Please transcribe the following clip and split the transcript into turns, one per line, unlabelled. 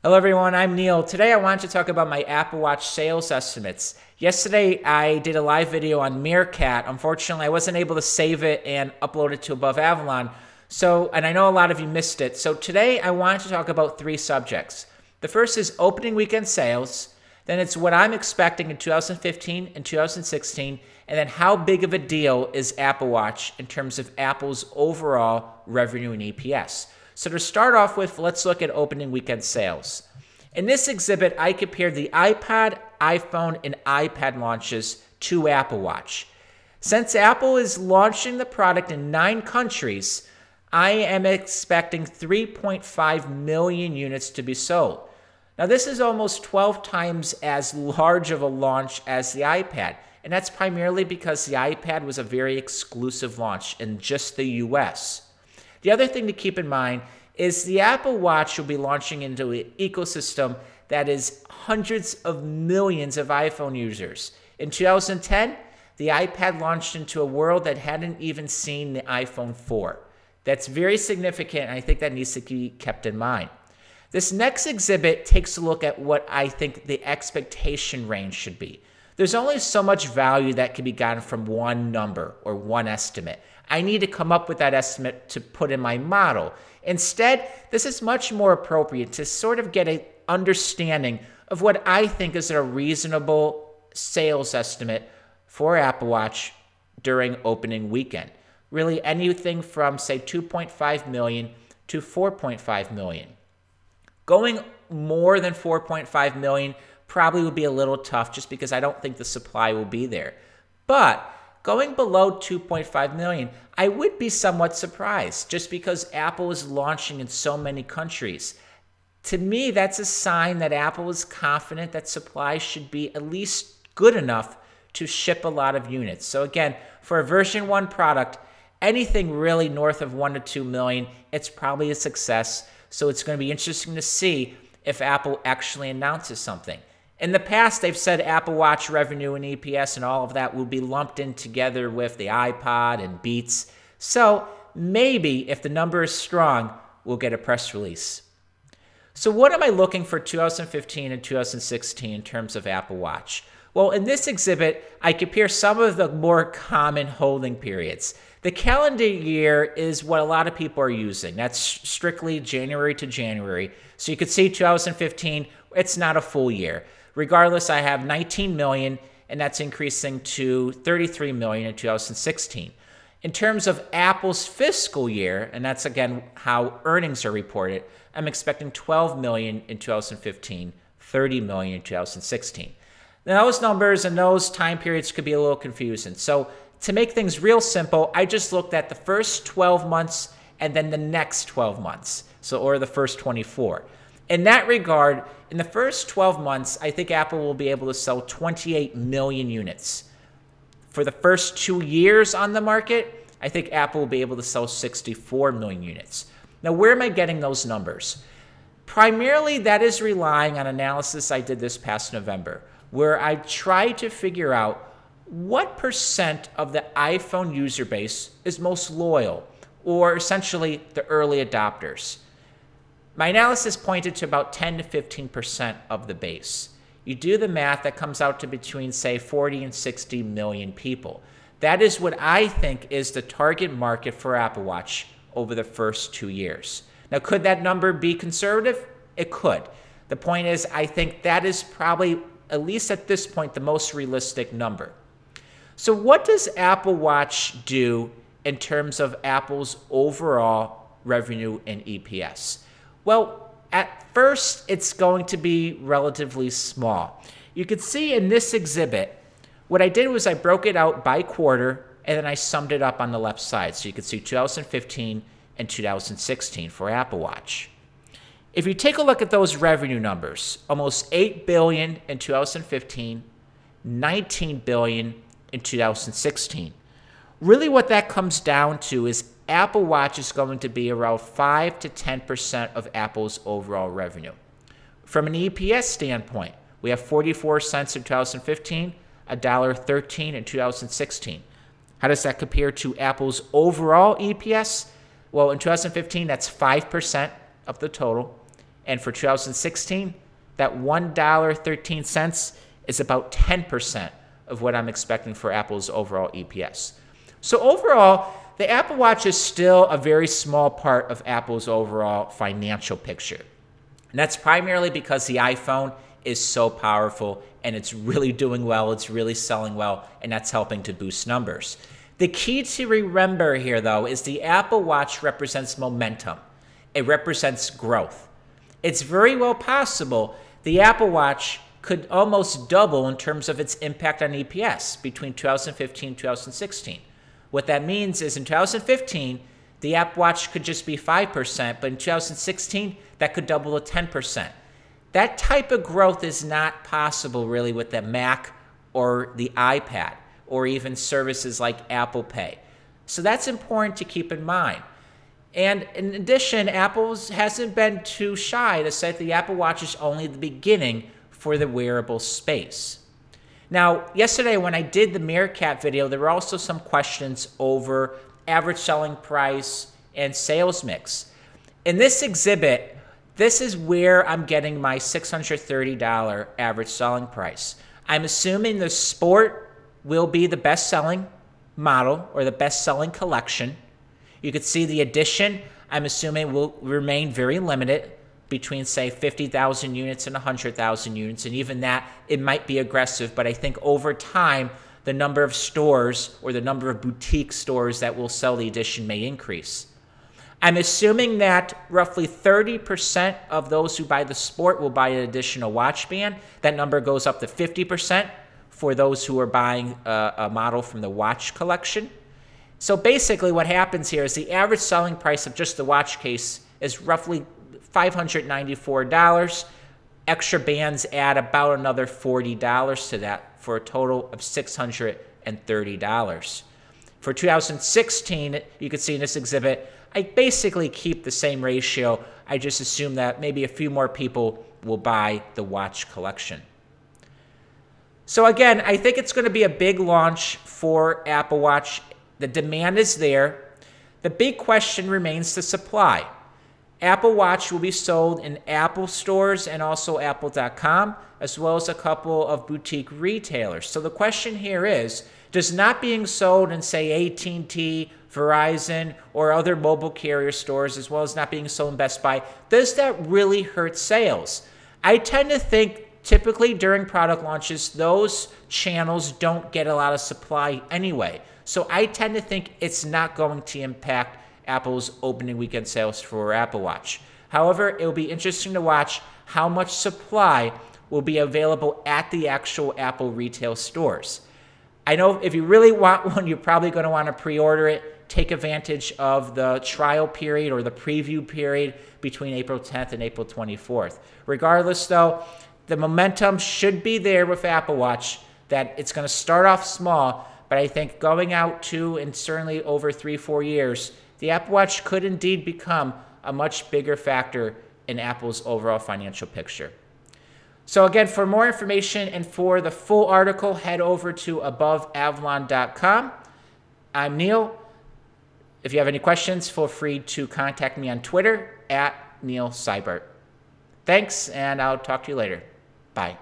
Hello everyone, I'm Neil. Today I wanted to talk about my Apple Watch sales estimates. Yesterday I did a live video on Meerkat. Unfortunately, I wasn't able to save it and upload it to Above Avalon. And I know a lot of you missed it. So today I wanted to talk about three subjects. The first is opening weekend sales. Then it's what I'm expecting in 2015 and 2016. And then how big of a deal is Apple Watch in terms of Apple's overall revenue and EPS. So to start off with, let's look at opening weekend sales. In this exhibit, I compared the iPod, iPhone, and iPad launches to Apple Watch. Since Apple is launching the product in 9 countries, I am expecting 3.5 million units to be sold. Now, this is almost 12 times as large of a launch as the iPad, and that's primarily because the iPad was a very exclusive launch in just the US. The other thing to keep in mind is the Apple Watch will be launching into an ecosystem that is hundreds of millions of iPhone users. In 2010, the iPad launched into a world that hadn't even seen the iPhone 4. That's very significant, and I think that needs to be kept in mind. This next exhibit takes a look at what I think the expectation range should be. There's only so much value that can be gotten from one number or one estimate. I need to come up with that estimate to put in my model. Instead, this is much more appropriate to sort of get an understanding of what I think is a reasonable sales estimate for Apple Watch during opening weekend. Really anything from, say, 2.5 million to 4.5 million. Going more than 4.5 million probably would be a little tough just because I don't think the supply will be there. But going below 2.5 million, I would be somewhat surprised just because Apple is launching in so many countries. To me, that's a sign that Apple is confident that supply should be at least good enough to ship a lot of units. So again, for a version 1 product, anything really north of 1 to 2 million, it's probably a success. So it's going to be interesting to see if Apple actually announces something. In the past, they've said Apple Watch revenue and EPS and all of that will be lumped in together with the iPod and Beats. So maybe if the number is strong, we'll get a press release. So what am I looking for 2015 and 2016 in terms of Apple Watch? Well, in this exhibit, I compare some of the more common holding periods. The calendar year is what a lot of people are using. That's strictly January to January. So you could see 2015, it's not a full year. Regardless, I have 19 million, and that's increasing to 33 million in 2016. In terms of Apple's fiscal year, and that's again how earnings are reported, I'm expecting 12 million in 2015, 30 million in 2016. Now, those numbers and those time periods could be a little confusing. So to make things real simple, I just looked at the first 12 months and then the next 12 months, or the first 24. In that regard, in the first 12 months, I think Apple will be able to sell 28 million units. For the first 2 years on the market, I think Apple will be able to sell 64 million units. Now, where am I getting those numbers? Primarily, that is relying on analysis I did this past November, where I tried to figure out what percent of the iPhone user base is most loyal, or essentially the early adopters. My analysis pointed to about 10 to 15% of the base. You do the math, that comes out to between, say, 40 and 60 million people. That is what I think is the target market for Apple Watch over the first 2 years. Now, could that number be conservative? It could. The point is, I think that is probably, at least at this point, the most realistic number. So what does Apple Watch do in terms of Apple's overall revenue and EPS? Well, at first, it's going to be relatively small. You can see in this exhibit, what I did was I broke it out by quarter, and then I summed it up on the left side. So you can see 2015 and 2016 for Apple Watch. If you take a look at those revenue numbers, almost $8 billion in 2015, $19 billion in 2016. Really what that comes down to is Apple Watch is going to be around 5 to 10% of Apple's overall revenue. From an EPS standpoint, we have 44 cents in 2015, $1.13 in 2016. How does that compare to Apple's overall EPS? Well, in 2015, that's 5% of the total. And for 2016, that $1.13 is about 10% of what I'm expecting for Apple's overall EPS. So overall, the Apple Watch is still a very small part of Apple's overall financial picture. And that's primarily because the iPhone is so powerful and it's really doing well, it's really selling well, and that's helping to boost numbers. The key to remember here, though, is the Apple Watch represents momentum. It represents growth. It's very well possible the Apple Watch could almost double in terms of its impact on EPS between 2015 and 2016. What that means is in 2015, the Apple Watch could just be 5%, but in 2016, that could double to 10%. That type of growth is not possible really with the Mac or the iPad or even services like Apple Pay. So that's important to keep in mind. And in addition, Apple hasn't been too shy to say the Apple Watch is only the beginning for the wearable space. Now, yesterday when I did the Meerkat video, there were also some questions over average selling price and sales mix. In this exhibit, this is where I'm getting my $630 average selling price. I'm assuming the Sport will be the best-selling model or the best-selling collection. You could see the Edition, I'm assuming, will remain very limited between, say, 50,000 units and 100,000 units. And even that, it might be aggressive. But I think over time, the number of stores or the number of boutique stores that will sell the Edition may increase. I'm assuming that roughly 30% of those who buy the Sport will buy an additional watch band. That number goes up to 50% for those who are buying a model from the watch collection. So basically what happens here is the average selling price of just the watch case is roughly $594. Extra bands add about another $40 to that for a total of $630. For 2016, you can see in this exhibit, I basically keep the same ratio. I just assume that maybe a few more people will buy the watch collection. So again, I think it's going to be a big launch for Apple Watch. The demand is there. The big question remains the supply. Apple Watch will be sold in Apple stores and also Apple.com, as well as a couple of boutique retailers. So the question here is, does not being sold in, say, AT&T, Verizon, or other mobile carrier stores, as well as not being sold in Best Buy, does that really hurt sales? I tend to think typically during product launches, those channels don't get a lot of supply anyway. So I tend to think it's not going to impact Apple's opening weekend sales for Apple Watch. However, it will be interesting to watch how much supply will be available at the actual Apple retail stores. I know if you really want one, you're probably going to want to pre-order it. Take advantage of the trial period or the preview period between April 10th and April 24th. Regardless, though, the momentum should be there with Apple Watch, that it's going to start off small, but I think going out to and certainly over 3-4 years, the Apple Watch could indeed become a much bigger factor in Apple's overall financial picture. So again, for more information and for the full article, head over to aboveavalon.com. I'm Neil. If you have any questions, feel free to contact me on Twitter @Neil Seibert. Thanks, and I'll talk to you later. Bye.